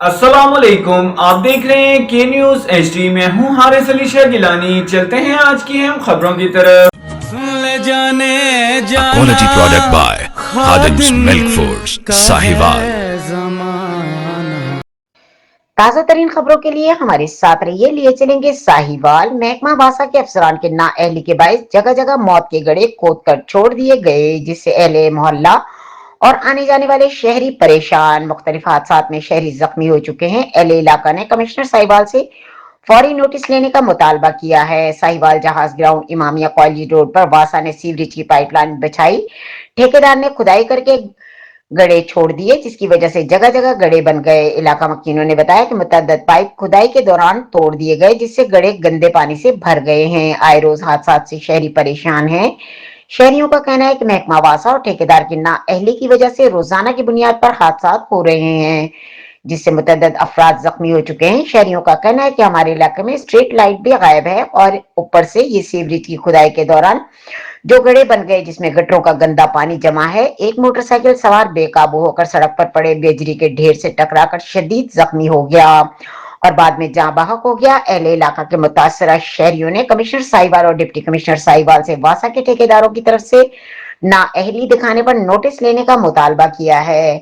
अस्सलामुअलैकुम, आप देख रहे हैं के न्यूज एचडी में हूं हारिस अली शाह गिलानी। चलते हैं आज की हम खबरों की तरफ। ले जाने A quality product by Khadim's Milk Foods, Sahiwal। ताजा तरीन खबरों के लिए हमारे साथ रहिए। लिए चलेंगे साहिवाल। महकमा वासा के अफसरान के नाअहली के बायस जगह जगह मौत के गड़े खोद कर छोड़ दिए गए, जिससे अहले मोहल्ला और आने जाने वाले शहरी परेशान। मुख्तलिफ हादसात में शहरी जख्मी हो चुके हैं। अहले इलाका ने कमिश्नर साहिवाल से फौरी नोटिस लेने का मुतालबा किया है। साहिवाल जहाज ग्राउंड इमामिया कॉलेज रोड पर वासा ने सीवरेज की पाइपलाइन बिछाई। ठेकेदार ने खुदाई करके गड़े छोड़ दिए, जिसकी वजह से जगह जगह गड़े बन गए। इलाका मकीनों ने बताया कि मुतअद्दिद पाइप खुदाई के दौरान तोड़ दिए गए, जिससे गड़े गंदे पानी से भर गए हैं। आए रोज हादसात से शहरी परेशान हैं। शहरियों का कहना है कि महकमा वासा और ठेकेदार की नाअहली की वजह से रोजाना की बुनियाद पर हादसात हो रहे हैं, जिससे मुतअद्दिद अफराद जख्मी हो चुके हैं। शहरियों का कहना है कि हमारे इलाके में स्ट्रीट लाइट भी गायब है और ऊपर से ये सीवरेज की खुदाई के दौरान जो गड्ढे बन गए, जिसमें गटरों का गंदा पानी जमा है। एक मोटरसाइकिल सवार बेकाबू होकर सड़क पर पड़े बेजरी के ढेर से टकराकर शदीद जख्मी हो गया और बाद में जाँ बहक हो गया। अहले इलाका के मुतासरा शहरियों ने कमिश्नर साहिवाल और डिप्टी कमिश्नर साहिवाल से वासा के ठेकेदारों की तरफ से नाअहली दिखाने पर नोटिस लेने का मुतालबा किया है।